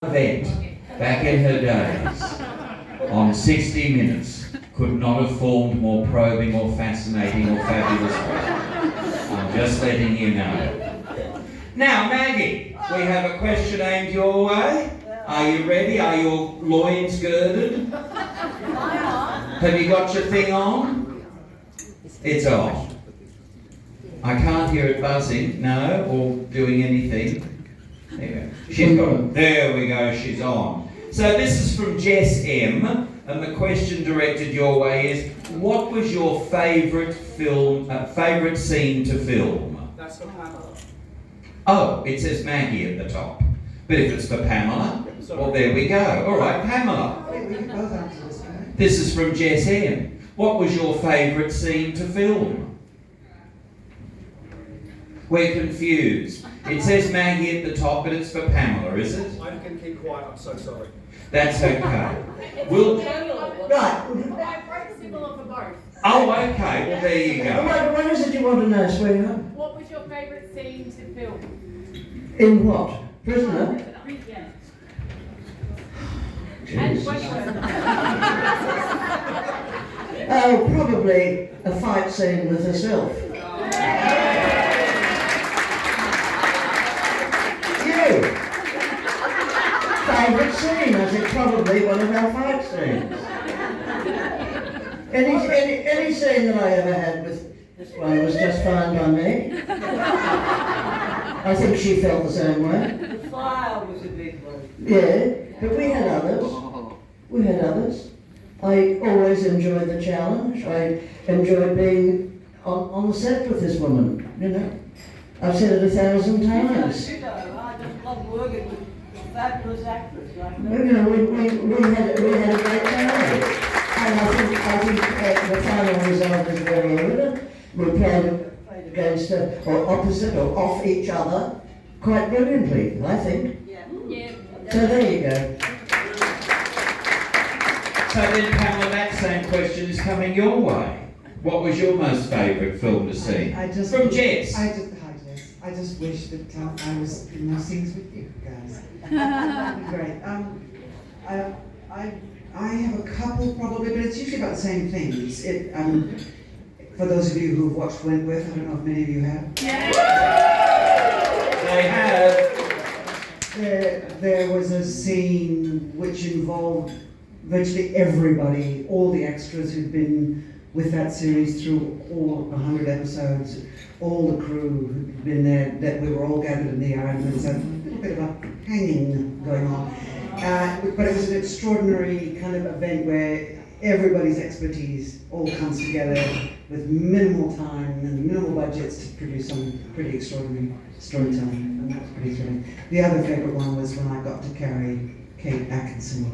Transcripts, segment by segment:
event back in her days on 60 Minutes could not have formed more probing or fascinating or fabulous question. I'm just letting you know. Now, Maggie, we have a question aimed your way. Are you ready? Are your loins girded? Have you got your thing on? It's on. I can't hear it buzzing, no, or doing anything. There we go. She's got it. There we go, she's on. So this is from Jess M, and the question directed your way is, what was your favourite favourite scene to film? That's for Pamela. Oh, it says Maggie at the top. But if it's for Pamela, well, there we go. All right, Pamela. Wait, we can both answer this, can we? This is from Jess M. What was your favourite scene to film? We're confused. It says Maggie at the top, but it's for Pamela, is it? I can keep quiet, I'm so sorry. That's okay. We'll... Right. Similar for both. Oh, okay. Well, there you go. What is it you want to know, sweetheart? What was your favourite scene to film? In what? Prisoner? Yeah. Jesus. And Oh, probably a fight scene with herself. Favourite scene? I said probably one of our fight scenes. Any scene that I ever had with this one was just fine by me. I think she felt the same way. The fire was a big one. Yeah, but we had others. We had others. I always enjoyed the challenge. I enjoyed being on the set with this woman, you know. I've said it 1,000 times. You know, I just love working with fabulous actors like that. You know, we had a great time. And I think the final result is very evident. We played against or opposite or off each other quite brilliantly, I think. yeah. So there you go. So then, Pamela, that same question is coming your way. What was your most favourite film to see? From Jess. Hi Jess. I just wish that I was in those scenes with you guys. That'd be great. I have a couple probably, but it's usually about the same things. For those of you who have watched Wentworth, I don't know if many of you have. They have. There was a scene which involved virtually everybody, all the extras who'd been with that series through all 100 episodes, all the crew who'd been there, that we were all gathered in the yard, and there was a little bit of a hanging going on. But it was an extraordinary kind of event where everybody's expertise all comes together with minimal time and minimal budgets to produce some pretty extraordinary storytelling, and that was pretty thrilling. The other favourite one was when I got to carry Kate Atkinson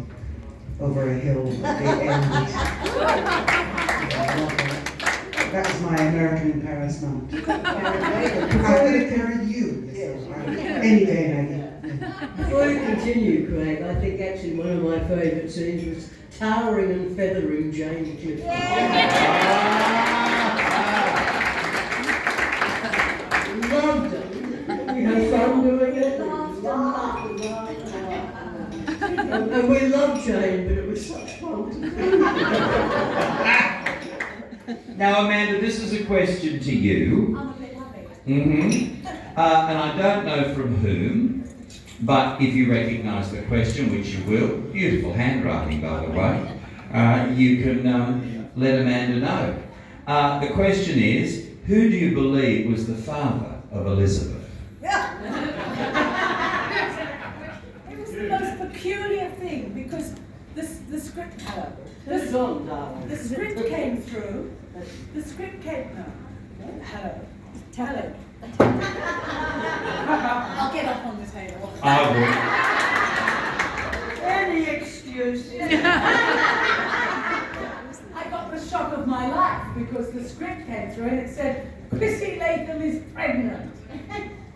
over a hill at the end. That was my American in Paris moment. I would have carried you. Any day, Maggie. Before you continue, Craig, I think actually one of my favourite scenes was towering and feathering Jane Clifton. Loved it. We had fun doing it. And we loved Jane, but it was such fun to do. Now, Amanda, this is a question to you. I'm a bit happy. And I don't know from whom, but if you recognise the question, which you will, beautiful handwriting, by the way, you can let Amanda know. The question is, who do you believe was the father of Elizabeth? It was the most peculiar thing because the script, the script came through. The script came. No, hello. I'll get up on the table. I Any excuse. I got the shock of my life because the script came through and it said Chrissy Latham is pregnant.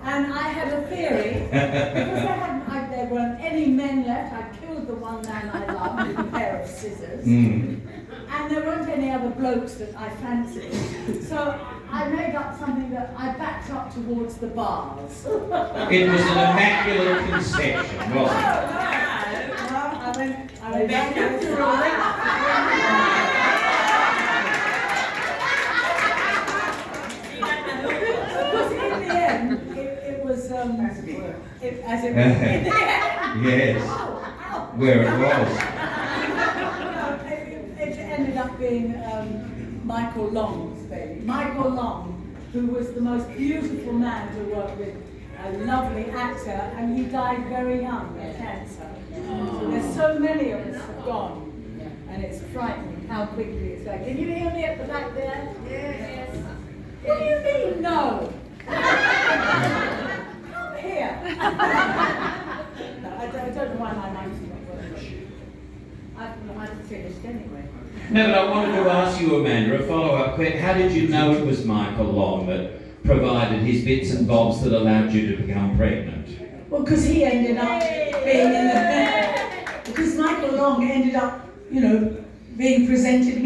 And I had a theory, because there weren't any men left, I killed the one man I loved with a pair of scissors, and there weren't any other blokes that I fancied. So I made up something that I backed up towards the bars. It was an immaculate conception, wasn't it? No, I went back to the Because in the end, it was, as it was, in the end. Yes, where it was. It ended up being Michael Long's baby. Michael Long, who was the most beautiful man to work with, a lovely actor, and he died very young of cancer. So there's so many of us have gone, and it's frightening how quickly it's going. Can you hear me at the back there? Yes. What do you mean, no? Come here. No, I don't know why my mic's not working. I've finished anyway. No, but I wanted to ask you, Amanda, a follow-up question. How did you know it was Michael Long that provided his bits and bobs that allowed you to become pregnant? Well, because he ended up being in the... Because Michael Long ended up, being presented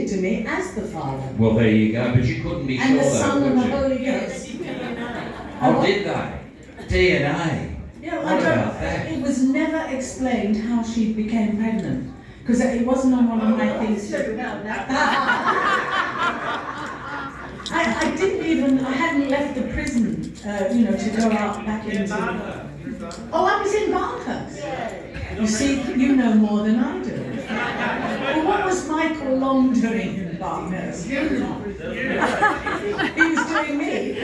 to me as the father. Well, there you go, but you couldn't be And sure the Son though, and the could you? Holy Ghost. Oh, did they? DNA. Yeah, What about that? It was never explained how she became pregnant. Because it wasn't on one of my things. I didn't even, I hadn't left the prison, to go out back into... Oh, I was in Barker. You see, you know more than I do. Well, what was Michael Long doing in Barker? He was doing me.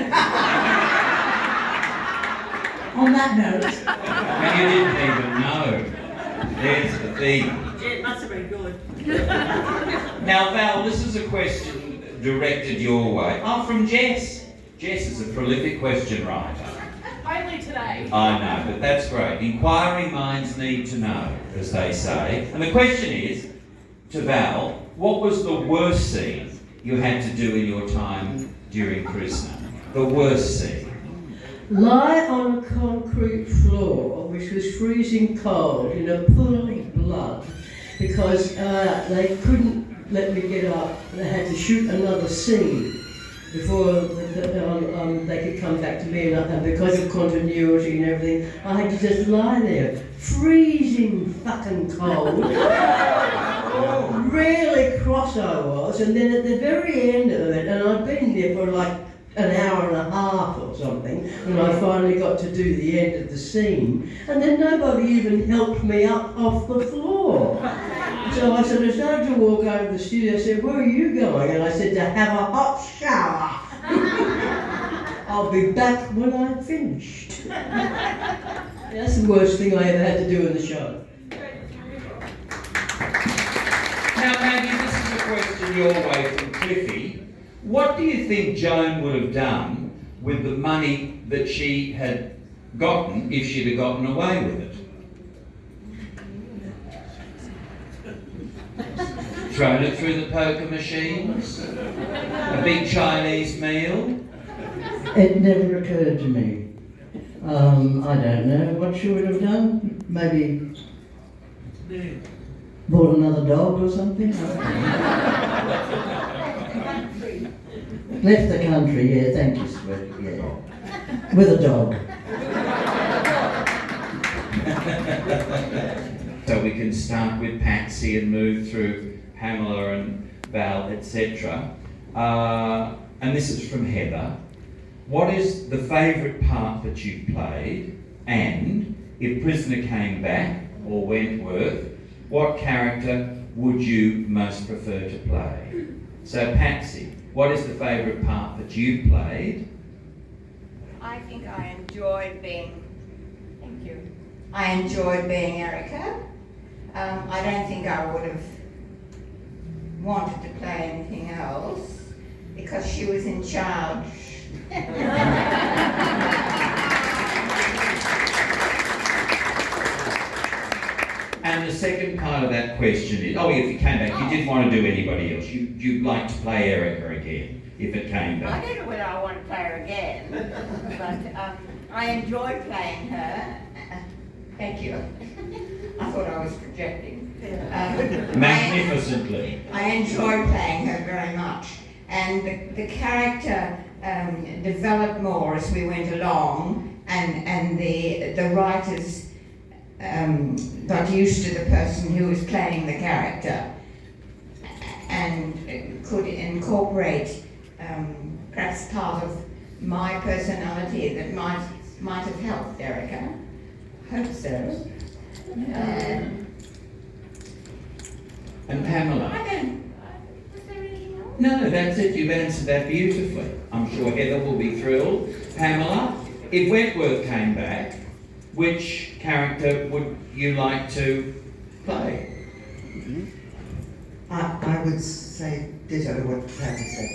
On that note. And you didn't even know. There's the thing. It must have been good. Now, Val, this is a question directed your way. Oh, from Jess. Jess is a prolific question writer. Only today. I know, but that's great. Inquiring minds need to know, as they say. And the question is, to Val, what was the worst scene you had to do in your time during Prisoner? The worst scene? Lie on a concrete floor, which was freezing cold, in a pool of blood, because they couldn't let me get up. They had to shoot another scene before they could come back to me, and because of continuity and everything, I had to just lie there, freezing fucking cold. Really cross I was, and then at the very end of it, and I'd been there for like an hour and a half or something, and I finally got to do the end of the scene, and then nobody even helped me up off the floor. So I sort of started to walk over to the studio. I said, "Where are you going?" And I said, "To have a hot shower." I'll be back when I'm finished. That's the worst thing I ever had to do in the show. Now, Maggie, this is a question your way from Cliffy. What do you think Joan would have done with the money that she had gotten if she'd have gotten away with it? Thrown it through the poker machines? A big Chinese meal? It never occurred to me. I don't know what she would have done. Maybe bought another dog or something. Left the country, yeah, thank you, sweet, yeah. With a dog. So we can start with Patsy and move through Pamela and Val, etc. And this is from Heather. What is the favourite part that you played? And if Prisoner came back, or Wentworth, what character would you most prefer to play? So Patsy, what is the favourite part that you played? I think I enjoyed being, thank you, I enjoyed being Erica. I don't think I would have wanted to play anything else because she was in charge. And the second part of that question is, oh, if you came back, you didn't want to do anybody else. You'd like to play Erica again, if it came I back. don't know whether I want to play her again, but I enjoyed playing her. Thank you. I thought I was projecting. Magnificently. I enjoyed playing her very much, and the character developed more as we went along, and the writers got used to the person who was playing the character and could incorporate perhaps part of my personality that might have helped Erica. Hope so. And Pamela? Was there anything else? No, that's it. You've answered that beautifully. I'm sure Heather will be thrilled. Pamela, if Wentworth came back, which character would you like to play? I would say ditto to what Patsy said.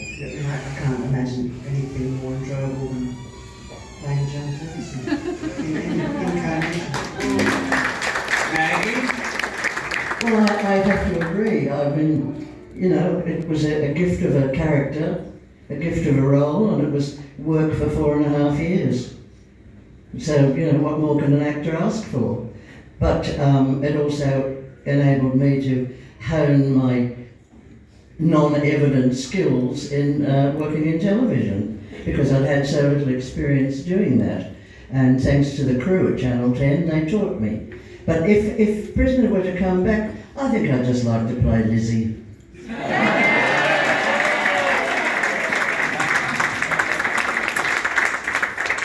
I can't imagine anything more enjoyable than playing John Ferguson in incarnation. Maggie? Well, I have to agree. I mean, you know, it was a gift of a character, a gift of a role, and it was work for 4.5 years. So, you know, what more can an actor ask for? But it also enabled me to hone my non-evident skills in working in television, because I'd had so little experience doing that. And thanks to the crew at Channel 10, they taught me. But if Prisoner were to come back, I think I'd just like to play Lizzie.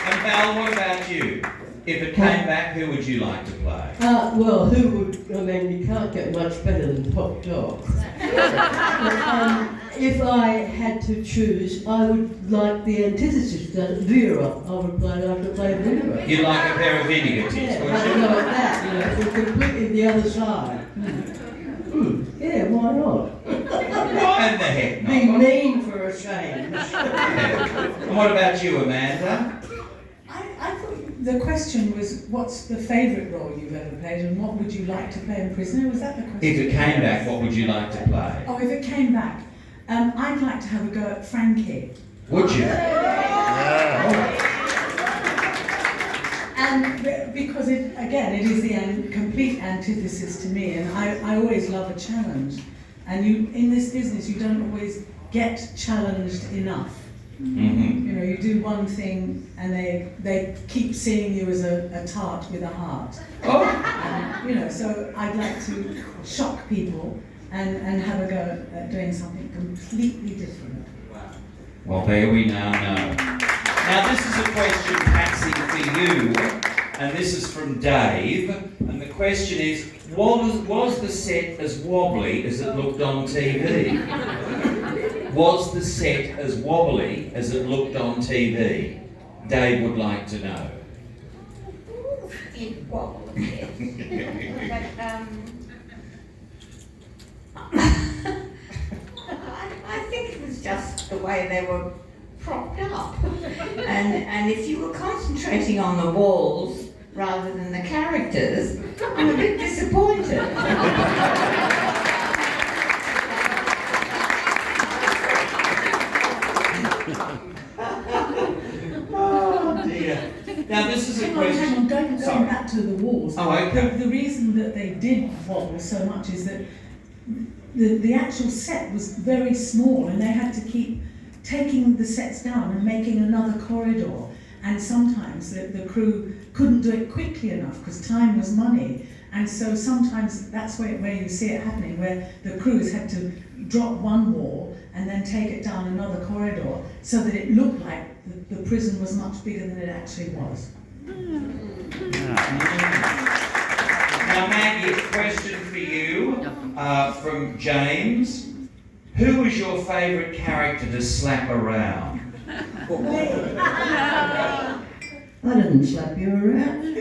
And Val, what about you? If it came back, who would you like to play? Well, who would, I mean, you can't get much better than Pop Dog. If I had to choose, I would like the antithesis to that, Vera. I would like to play Vera. You'd like a pair of vinegar tips, Yeah, would I you? would go like that, you know, so completely the other side. Yeah, why not? Why in the heck Be not? mean for a change. And what about you, Amanda? I thought the question was, what's the favourite role you've ever played and what would you like to play in Prisoner? Was that the question? If it came back, what would you like to play? Oh, if it came back, I'd like to have a go at Frankie. Would you? And because it is the complete antithesis to me, and I always love a challenge. And in this business, you don't always get challenged enough. Mm-hmm. You know, you do one thing and they keep seeing you as a tart with a heart. Oh, You know, so I'd like to shock people and have a go at doing something completely different. well, there we now know. Now, this is a question, Patsy, for you, and this is from Dave. And the question is, was the set as wobbly as it looked on TV? Was the set as wobbly as it looked on TV? Dave would like to know. It wobbled a bit. But I think it was just the way they were propped up. And if you were concentrating on the walls rather than the characters, I'm a bit disappointed. Oh dear. Now this is a question. Hang on, going Sorry. back to the walls. Oh, okay. The reason that they did wobble so much is that the actual set was very small and they had to keep taking the sets down and making another corridor. And sometimes the crew couldn't do it quickly enough because time was money. And so sometimes that's where you see it happening, where the crews had to drop one wall and then take it down another corridor so that it looked like the prison was much bigger than it actually was. Now, Maggie, a question for you from James. Who was your favourite character to slap around? I didn't slap you around.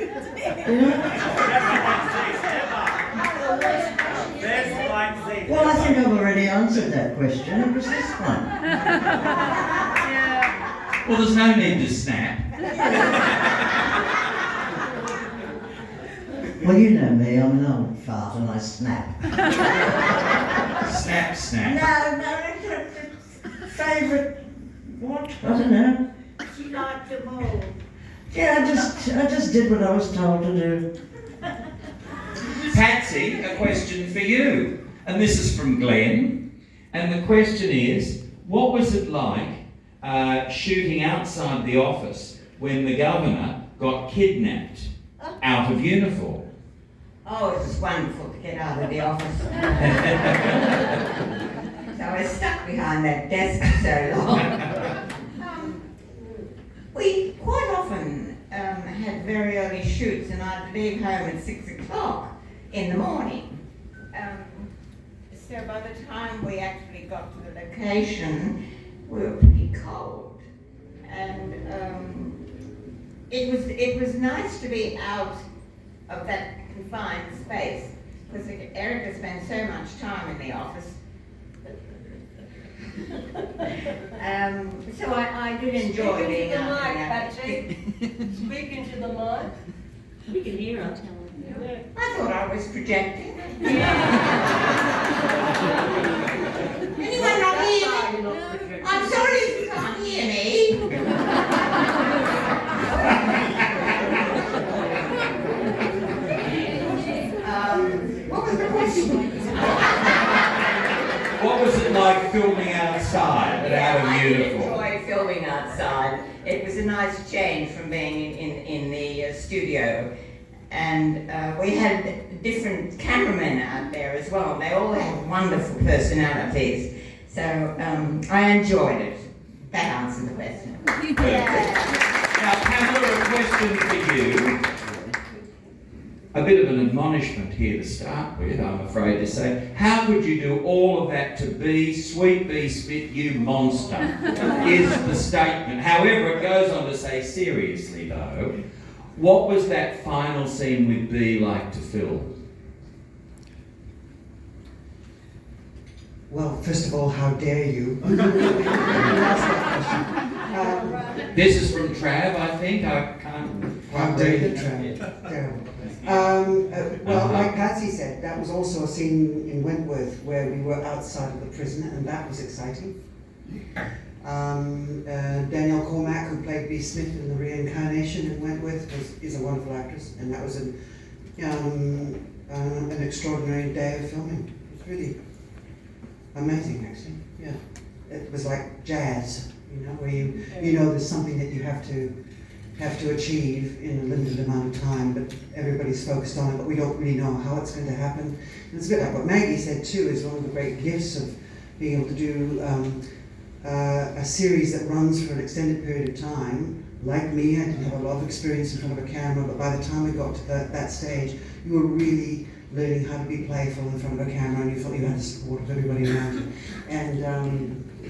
Well, I think I've already answered that question. It was this one. Well, there's no need to snap. Well, you know me, I'm an old fart and I snap. Snap, snap. No, favourite what? I don't know. She liked them all. Yeah, I just did what I was told to do. Patsy, a question for you. And this is from Glenn. And the question is, what was it like shooting outside the office when the governor got kidnapped out of uniform? Oh, it was wonderful to get out of the office. So I was stuck behind that desk for so long. We quite often had very early shoots, and I'd leave home at 6 o'clock in the morning. So by the time we actually got to the location, we were pretty cold. And it was nice to be out of that confined space, because Erica spent so much time in the office. So I did enjoy being out in that. Speaking to the mic. We can hear, I'll tell them. I thought I was projecting. Anyone not hear me? I'm sorry if you can't hear me. What was the question? What was it like filming outside without a uniform? I enjoyed filming outside. It was a nice change from being in the studio. And we had different cameramen out there as well. They all had wonderful personalities. So I enjoyed it. That answers the question. Now, Pamela, a question for you. A bit of an admonishment here to start with, I'm afraid to say. How could you do all of that to be sweet bee spit, you monster, is the statement. However, it goes on to say, seriously though, what was that final scene with Bee like to film? Well, first of all, how dare you? You asked that question. This is from Trav, I think. I can't How quite dare read you, it. Trav? Terrible. Well, like Patsy said, that was also a scene in Wentworth where we were outside of the prison, and that was exciting. Danielle Cormack, who played Bee Smith in the reincarnation in Wentworth, is a wonderful actress, and that was an extraordinary day of filming. It was really amazing, actually. Yeah, it was like jazz, you know, where you know there's something that you have to achieve in a limited amount of time, but everybody's focused on it, but we don't really know how it's going to happen. And it's a bit like what Maggie said too, is one of the great gifts of being able to do a series that runs for an extended period of time. Like me, I didn't have a lot of experience in front of a camera, but by the time we got to that stage, you were really learning how to be playful in front of a camera, and you felt you had the support of everybody around you. And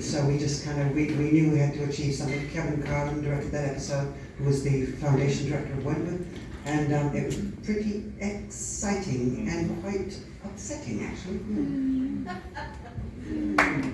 so we just kind of, we knew we had to achieve something. Kevin Carlin directed that episode, who was the foundation director of Wentworth, and it was pretty exciting and quite upsetting, actually.